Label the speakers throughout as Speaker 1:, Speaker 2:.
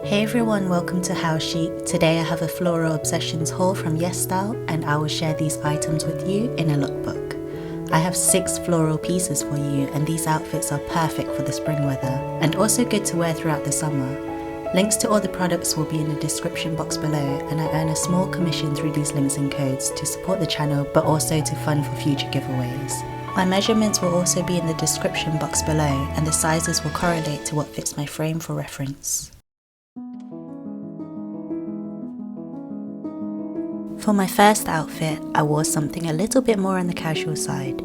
Speaker 1: Hey everyone, welcome to hauchicyt. Today I have a Floral Obsessions haul from YesStyle and I will share these items with you in a lookbook. I have 6 floral pieces for you and these outfits are perfect for the spring weather and also good to wear throughout the summer. Links to all the products will be in the description box below and I earn a small commission through these links and codes to support the channel but also to fund for future giveaways. My measurements will also be in the description box below and the sizes will correlate to what fits my frame for reference. For my first outfit, I wore something a little bit more on the casual side.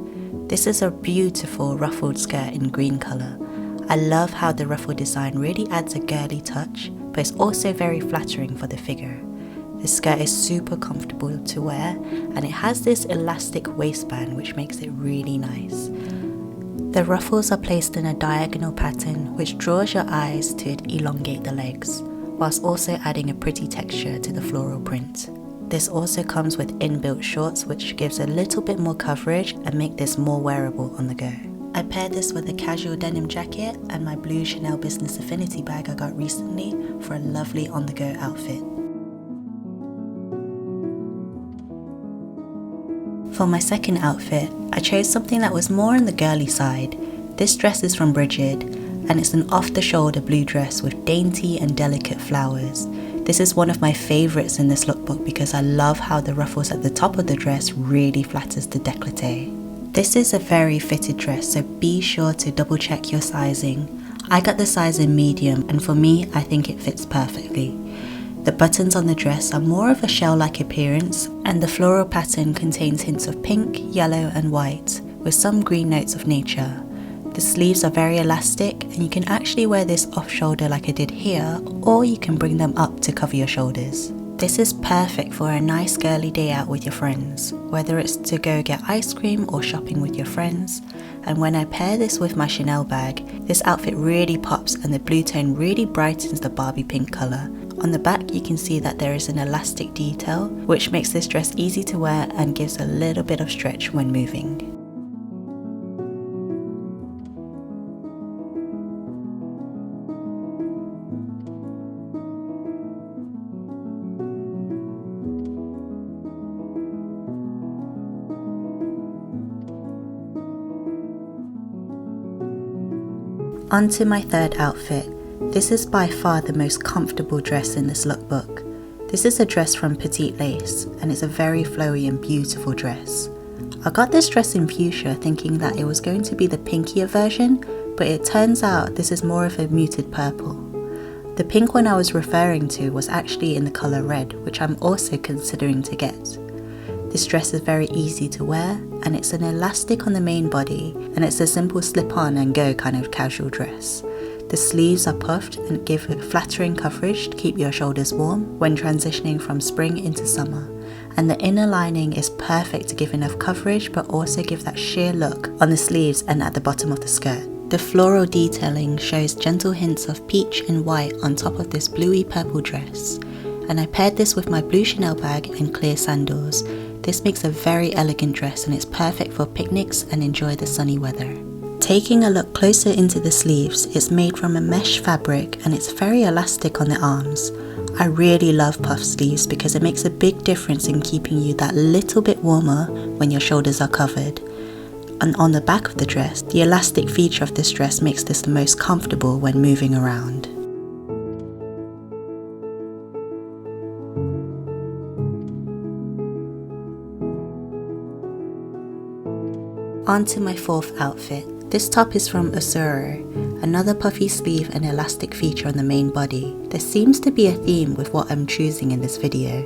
Speaker 1: This is a beautiful ruffled skirt in green colour. I love how the ruffle design really adds a girly touch, but it's also very flattering for the figure. This skirt is super comfortable to wear and it has this elastic waistband which makes it really nice. The ruffles are placed in a diagonal pattern which draws your eyes to elongate the legs, whilst also adding a pretty texture to the floral print. This also comes with inbuilt shorts which gives a little bit more coverage and make this more wearable on the go. I paired this with a casual denim jacket and my blue Chanel Business Affinity bag I got recently for a lovely on the go outfit. For my second outfit, I chose something that was more on the girly side. This dress is from Brigid and it's an off the shoulder blue dress with dainty and delicate flowers. This is one of my favourites in this lookbook because I love how the ruffles at the top of the dress really flatters the décolleté. This is a very fitted dress, so be sure to double check your sizing. I got the size in medium and for me I think it fits perfectly. The buttons on the dress are more of a shell-like appearance and the floral pattern contains hints of pink, yellow and white with some green notes of nature. The sleeves are very elastic and you can actually wear this off shoulder like I did here, or you can bring them up to cover your shoulders. This is perfect for a nice girly day out with your friends, whether it's to go get ice cream or shopping with your friends. And when I pair this with my Chanel bag, this outfit really pops and the blue tone really brightens the Barbie pink colour. On the back you can see that there is an elastic detail which makes this dress easy to wear and gives a little bit of stretch when moving. On to my third outfit. This is by far the most comfortable dress in this lookbook. This is a dress from Petit lace and it's a very flowy and beautiful dress. I got this dress in fuchsia thinking that it was going to be the pinkier version, but it turns out this is more of a muted purple. The pink one I was referring to was actually in the colour red, which I'm also considering to get. This dress is very easy to wear and it's an elastic on the main body and it's a simple slip on and go kind of casual dress. The sleeves are puffed and give a flattering coverage to keep your shoulders warm when transitioning from spring into summer. And the inner lining is perfect to give enough coverage but also give that sheer look on the sleeves and at the bottom of the skirt. The floral detailing shows gentle hints of peach and white on top of this bluey purple dress. And I paired this with my blue Chanel bag and clear sandals. This makes a very elegant dress and it's perfect for picnics and enjoy the sunny weather. Taking a look closer into the sleeves, it's made from a mesh fabric and it's very elastic on the arms. I really love puff sleeves because it makes a big difference in keeping you that little bit warmer when your shoulders are covered. And on the back of the dress, the elastic feature of this dress makes this the most comfortable when moving around. On to my fourth outfit. This top is from another puffy sleeve and elastic feature on the main body. There seems to be a theme with what I'm choosing in this video.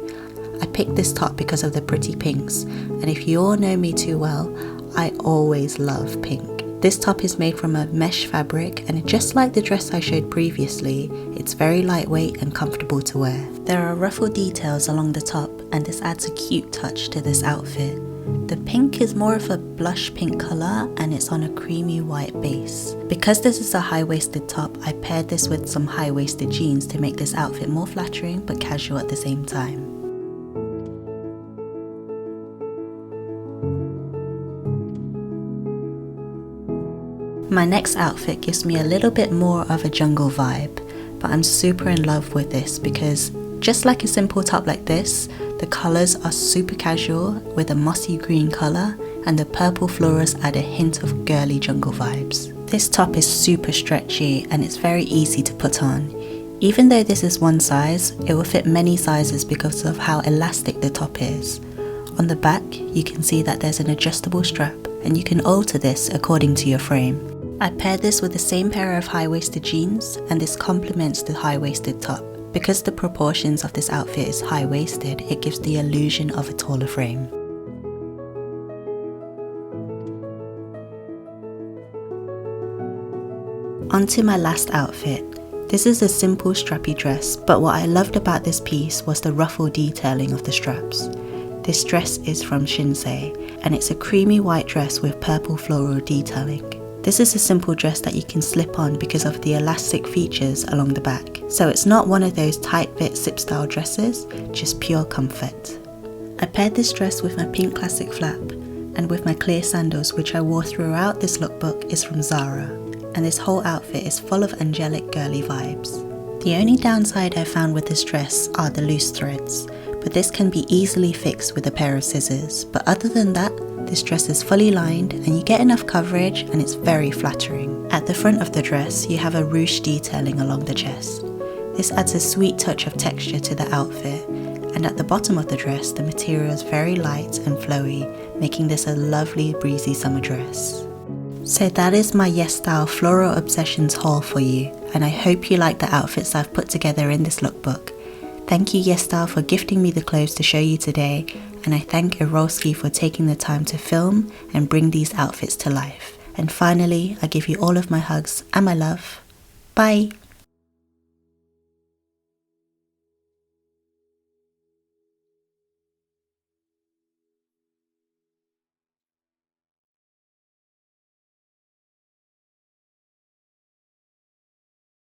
Speaker 1: I picked this top because of the pretty pinks, and if you all know me too well, I always love pink. This top is made from a mesh fabric and just like the dress I showed previously, it's very lightweight and comfortable to wear. There are ruffle details along the top and this adds a cute touch to this outfit. The pink is more of a blush pink colour and it's on a creamy white base. Because this is a high-waisted top, I paired this with some high-waisted jeans to make this outfit more flattering but casual at the same time. My next outfit gives me a little bit more of a jungle vibe. but I'm super in love with this because just like a simple top like this, the colours are super casual with a mossy green colour, and the purple florals add a hint of girly jungle vibes. This top is super stretchy and it's very easy to put on. Even though this is one size, it will fit many sizes because of how elastic the top is. On the back, you can see that there's an adjustable strap and you can alter this according to your frame. I paired this with the same pair of high-waisted jeans, and this complements the high-waisted top. Because the proportions of this outfit is high-waisted, it gives the illusion of a taller frame. Onto my last outfit. This is a simple strappy dress, but what I loved about this piece was the ruffle detailing of the straps. This dress is from Smock, and it's a creamy white dress with purple floral detailing. This is a simple dress that you can slip on because of the elastic features along the back. So it's not one of those tight fit zip style dresses, just pure comfort. I paired this dress with my pink classic flap and with my clear sandals, which I wore throughout this lookbook, is from Zara. And this whole outfit is full of angelic girly vibes. The only downside I found with this dress are the loose threads, but this can be easily fixed with a pair of scissors. But other than that, this dress is fully lined and you get enough coverage and it's very flattering. At the front of the dress, you have a ruche detailing along the chest. This adds a sweet touch of texture to the outfit, and at the bottom of the dress, the material is very light and flowy, making this a lovely breezy summer dress. So that is my YesStyle Floral Obsessions haul for you, and I hope you like the outfits I've put together in this lookbook. Thank you YesStyle for gifting me the clothes to show you today, and I thank Erolski for taking the time to film and bring these outfits to life. And finally, I give you all of my hugs and my love. Bye!